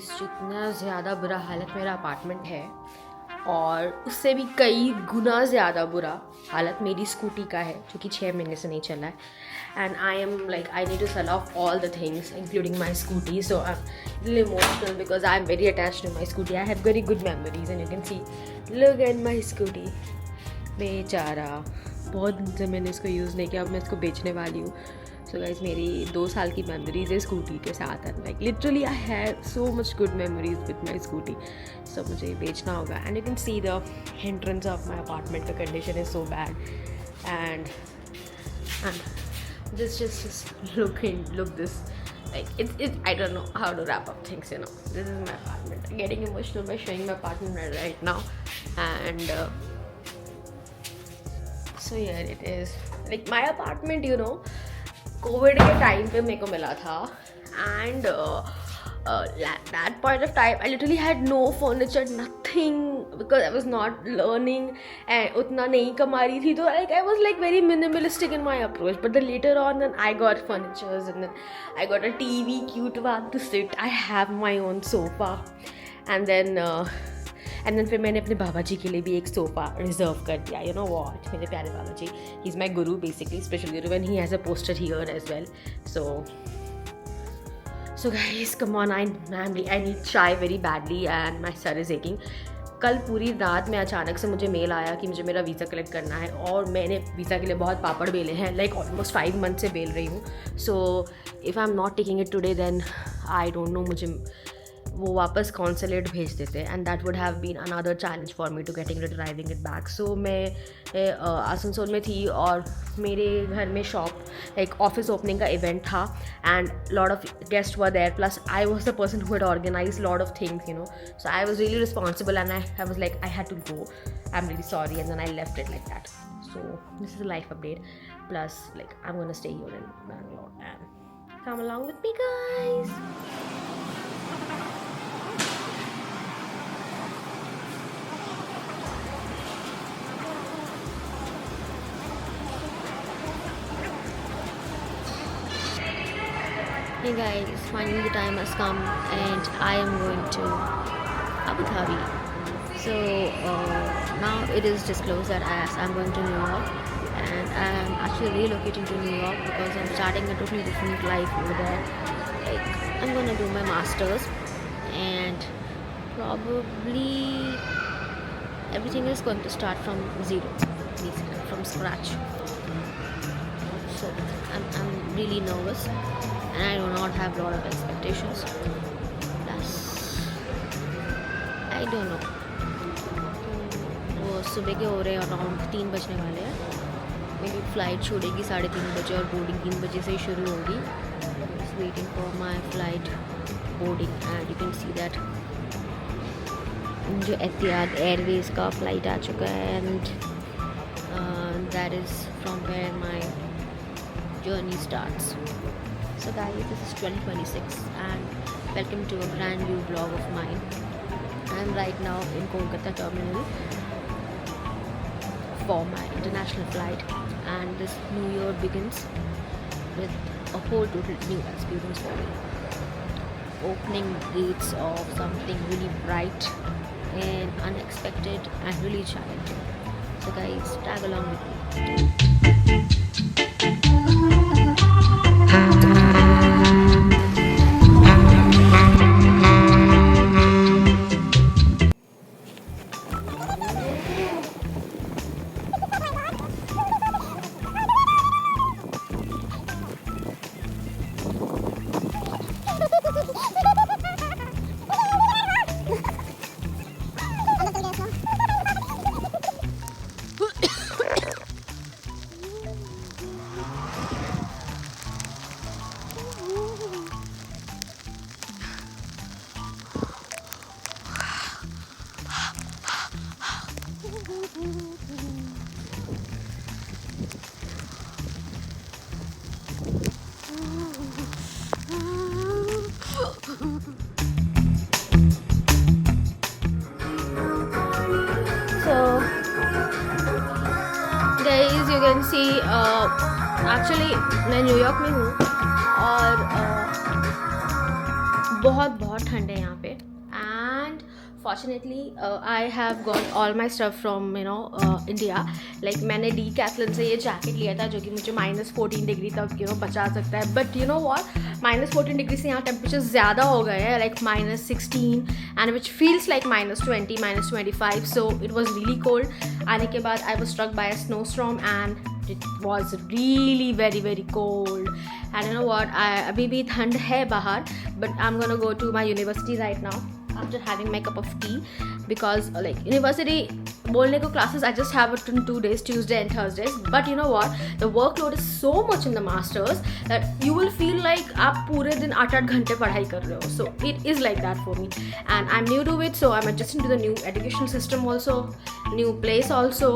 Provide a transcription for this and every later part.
जितना ज़्यादा बुरा हालत मेरा अपार्टमेंट है और उससे भी कई गुना ज़्यादा बुरा हालत मेरी स्कूटी का है जो कि 6 महीने से नहीं चला है. And I am like I need to sell off all the things including my scooty. So I am little emotional because I am very attach to my scooty. I have very good memories and you can see look at my scooty. बेचारा बहुत दिन से मैंने इसको use नहीं किया. अब मैं इसको बेचने वाली हूँ. सो गाइज मेरी 2 साल की मेमोरीज है स्कूटी के साथ. And like literally I have so much good memories with my scooty. So मुझे बेचना होगा. And you can see the entrance of my apartment. The condition is so bad. And just look this. Like it I don't know how to wrap up things, you know. This is my apartment. I'm getting emotional by showing my apartment right now. And so yeah, it is like my apartment, you know, Covid के time पे मेरे को मिला था. And that point of time I literally had no furniture, nothing, because I was not learning and उतना नहीं कमा रही थी. तो like I was like very minimalistic in my approach. But then later on then I got furnitures and then I got a TV, cute one to sit. I have my own sofa. And then फिर मैंने अपने बाबा जी के लिए भी एक sofa reserve कर दिया. You know what, मेरे प्यारे बाबा जी, ही is my guru basically, special guru, and he has a poster here as well. So guys, come on, I need chai very badly and my stomach is aching. कल पूरी रात में अचानक से मुझे मेल आया कि मुझे मेरा वीज़ा कलेक्ट करना है. और मैंने वीज़ा के लिए बहुत पापड़ बेले हैं, लाइक ऑलमोस्ट 5 मंथ से बेल रही हूँ. So if I am not taking it today then I don't know मुझे वो वापस कॉन्सुलेट भेज देते. And that would have been another challenge for me to getting it, driving it back. So मैं आसनसोल में थी और मेरे घर में शॉप एक ऑफिस ओपनिंग का इवेंट था. And lot of guest were there, plus I was the person who had organise lot of things, you know. So I was really responsible and I was like I had to go. I am really sorry and then I left it like that. So this is a life update. Plus like I am gonna stay here in Bangalore and come along with me guys. Hey guys, finally the time has come and I am going to Abu Dhabi. So now it is disclosed that I'm going to New York, and I am actually relocating to New York because I'm starting a totally different life over there. Like I'm going to do my masters and probably everything is going to start from zero, basically from scratch. So I'm really nervous. And I do not have a lot of expectations. Plus, I don't know. वो सुबह के हो रहे हैं around 3 बजने वाले हैं. मेरी फ़्लाइट छोड़ेगी 3:30 बजे और बोर्डिंग 3 बजे से ही शुरू होगी. Waiting for my flight boarding. And you can see that जो एतिहाद एयरवेज़ का फ़्लाइट आ चुका है. And that is from where my journey starts. So guys, this is 2026 and welcome to a brand new vlog of mine. I am right now in Kolkata terminal for my international flight, and this new year begins with a whole total new experience for me. Opening gates of something really bright and unexpected and really challenging. So guys, tag along with me. Guys you can C actually मैं New York में हूँ और बहुत बहुत ठंड है यहाँ पे. And fortunately I have got all my stuff from India. Like मैंने डीकैथलन से ये जैकेट लिया था जो कि मुझे -14 डिग्री तक बचा सकता है. But you know what, -14 degree से यहाँ टेम्परेचर ज़्यादा हो गए हैं, like -16 and which feels like -20 -25. So it was really cold. आने के बाद I was struck by a snow storm and it was really very cold. And you know what, अभी भी ठंड है बाहर, but I'm gonna go to my university right now after having my cup of tea, because like university बोलने को classes I just have it in 2 days, Tuesday and Thursdays. But you know what, the workload is so much in the masters that you will feel like आप पूरे दिन 8 घंटे पढ़ाई कर रहे हो. So it is like that for me, and I'm new to it, so I'm adjusting to the new education system also, new place also.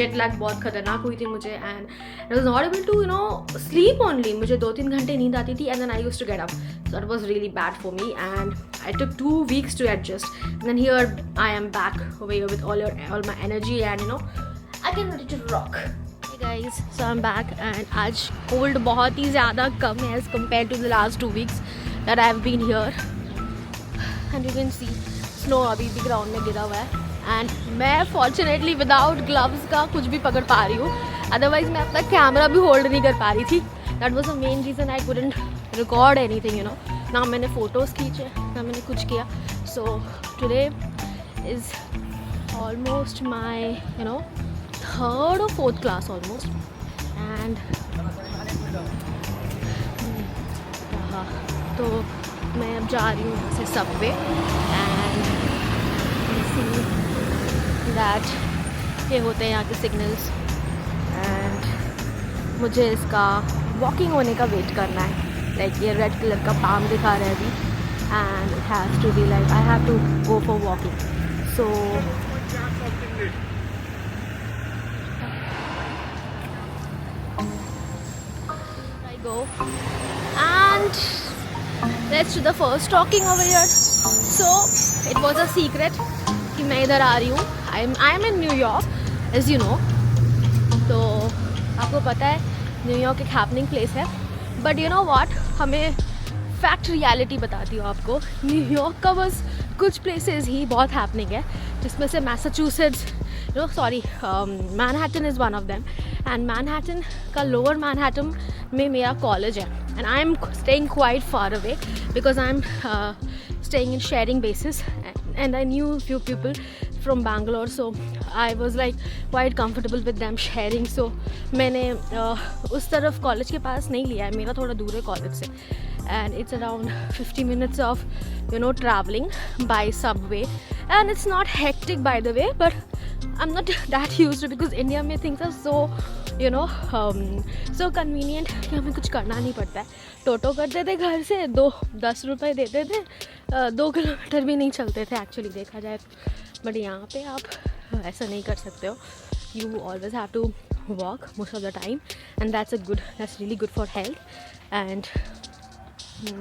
Jet lag बहुत खतरनाक हुई थी मुझे, and I was not able to sleep only. मुझे 2-3 घंटे नींद आती थी, and then I used to get up. So it was really bad for me, and I took 2 weeks to adjust. And then here I am back over here with all my energy, and I can ready to rock. Hey guys, so I'm back, and आज cold बहुत ही ज़्यादा कम है as compared to the last 2 weeks that I have been here. And you can see snow अभी भी ground में गिरा हुआ है, and मैं fortunately without gloves का कुछ भी पकड़ पा रही हूँ. Otherwise मैं अपना कैमरा भी होल्ड नहीं कर पा रही थी. That was the main reason I couldn't record anything, ना मैंने फ़ोटोज़ खींचे ना मैंने कुछ किया. So today is almost my 3rd or 4th class almost, and तो मैं अब जा रही हूँ यहाँ से सबवे, एंड सी दैट ये होते हैं यहाँ के सिग्नल्स, एंड मुझे इसका वॉकिंग होने का वेट करना है. लाइक ये रेड कलर का पाम दिखा रहा है अभी, and it has to be like I have to go for walking. So I go and let's do the first talking over here. So it was a secret कि मैं इधर आ रही हूँ. I am in New York, as you know. तो आपको पता है New York एक हैपनिंग प्लेस है, बट यू नो व्हाट, हमें फैक्ट रियलिटी बताती हूँ आपको. न्यूयॉर्क का बस कुछ प्लेसेस ही बहुत हैपनिंग है, जिसमें से Massachusetts Manhattan is one of them. And Manhattan का लोअर मैनहट्टन में मेरा कॉलेज है, and I am staying quite far away because I am staying in sharing basis, and I knew few people from Bangalore, so I was like quite comfortable with them sharing. So मैंने उस तरफ college के पास नहीं लिया है, मेरा थोड़ा दूर है कॉलेज से, and it's around 50 minutes of traveling by subway, and it's not hectic by the way, but I'm not that used to, because India में things are so so convenient कि हमें कुछ करना नहीं पड़ता है. टोटो करते थे घर से, 10 रुपये देते थे, 2 किलोमीटर भी नहीं चलते थे एक्चुअली देखा जाए. बट यहाँ पे आप ऐसा नहीं कर सकते हो. You always have to walk most of the time, and that's really good for health. And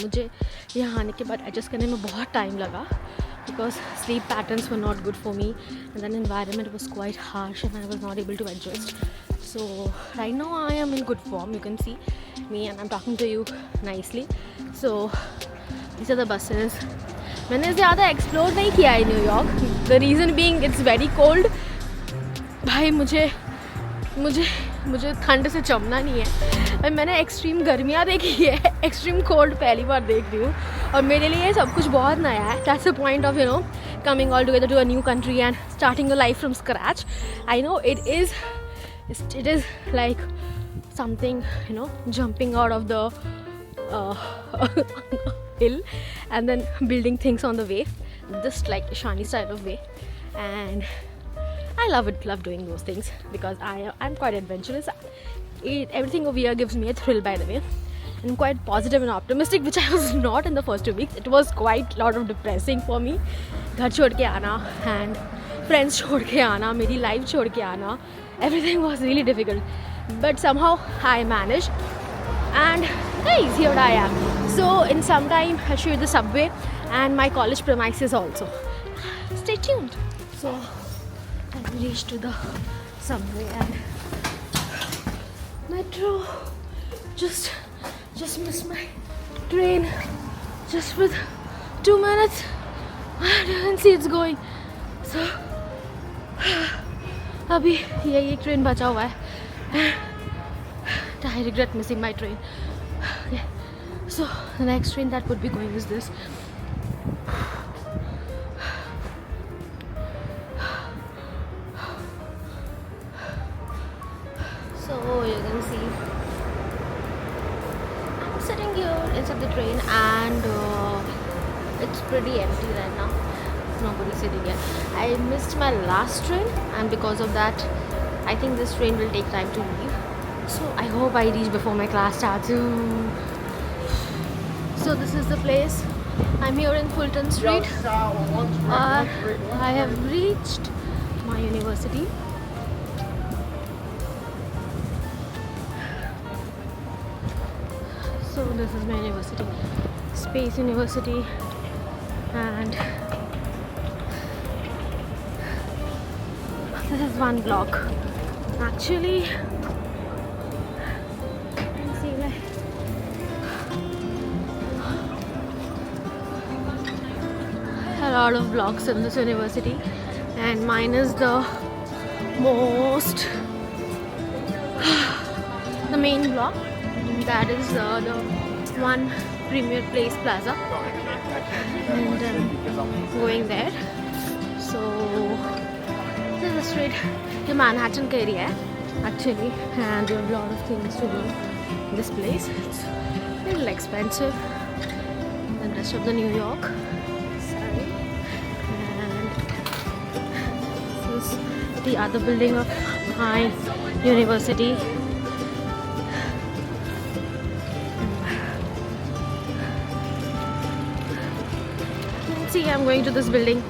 मुझे यहाँ आने के बाद एडजस्ट करने में बहुत टाइम लगा, because sleep patterns were not good for me, and then environment was quite harsh and I was not able to adjust. So right now I am in good form, you can see me, and I'm talking to you nicely. So these are the buses. मैंने ज़्यादा explore नहीं किया है New York, the reason being it's very cold. भाई मुझे ठंड से जमना नहीं है. भाई मैंने एक्सट्रीम गर्मियाँ देखी है, एक्सट्रीम कोल्ड पहली बार देख रही हूँ, और मेरे लिए सब कुछ बहुत नया है. That's the point of coming all together to a new country and starting a life from scratch. I know it is like something jumping out of the hill and then building things on the way, just like Ishani style of way. And I love doing those things because I'm quite adventurous. Everything over here gives me a thrill, by the way. I'm quite positive and optimistic, which I was not in the first 2 weeks. It was quite a lot of depressing for me. घर छोड़ के आना and friends छोड़ के आना, मेरी life छोड़ के आना, everything was really difficult. But somehow I managed. And guys, here I am. So in some time I'll show you the subway and my college premises also. Stay tuned. So I've reached to the subway and metro. Just missed my train just with 2 minutes. You can see it's going. So अभी ये एक train बचा हुआ है. I regret missing my train. Okay. So the next train that would be going is this. So you can see I'm sitting here inside the train and it's pretty empty right now. Nobody sitting here. I missed my last train and because of that I think this train will take time to leave. So I hope I reach before my class starts. So this is the place. I'm here in Fulton Street. I have reached my university. So this is my university, Space University, and this is one block. Actually, see like a lot of blocks in this university, and mine is the most the main block. That is the one Premier Place Plaza, and going there. So this is the street. The Manhattan area actually, and there are a lot of things to do in this place. It's a little expensive than the rest of the New York. Sorry. And this is the other building of my university. See, I'm going to this building.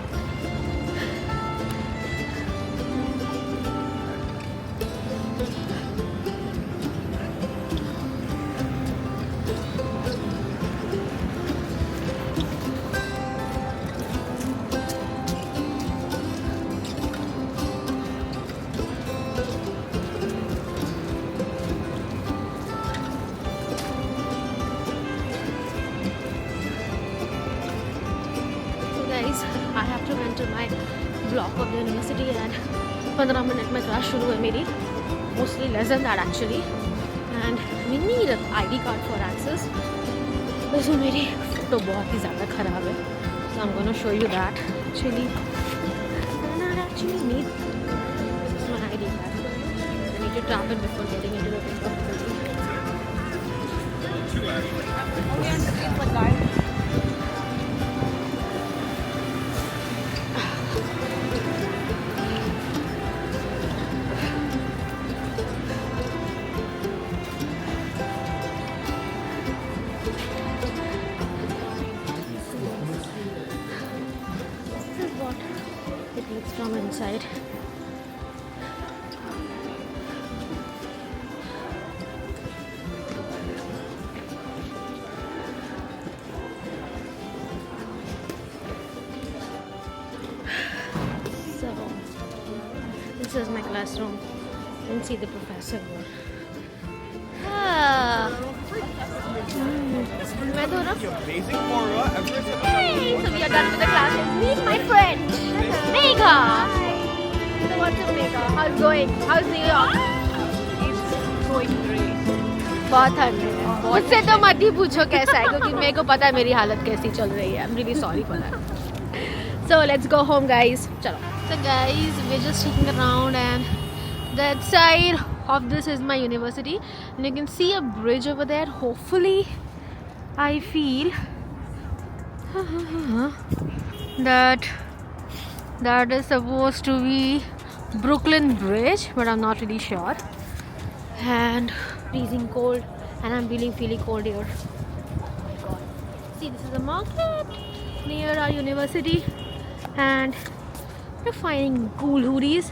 I have to enter my block of the university and 15 minute में class शुरू है मेरी, mostly less than that actually, and we need an ID card for access. वैसे मेरी photo बहुत ही ज़्यादा ख़राब है, so I'm gonna show you that. Actually, I don't actually need my ID card. I need to tap it before getting into the building. It looks from inside. So this is my classroom. You can see the professor here. मैं तो ना Hey, so we are done with the classes. Meet my friend, Megha. So what's up, Megha? How's it going? How's New York? It's going great. बहुत ठंड है. मुझसे तो मत ही पूछो कैसा है, क्योंकि मेरे को पता है मेरी हालत कैसी चल रही है. I'm really sorry for that. So let's go home, guys. चलो. So guys, we're just sitting around, and that side of this is my university, and you can see a bridge over there. Hopefully, I feel that is supposed to be Brooklyn Bridge, but I'm not really sure. And freezing cold, and I'm feeling cold here. Oh my god. See, this is a market near our university, and we're finding cool hoodies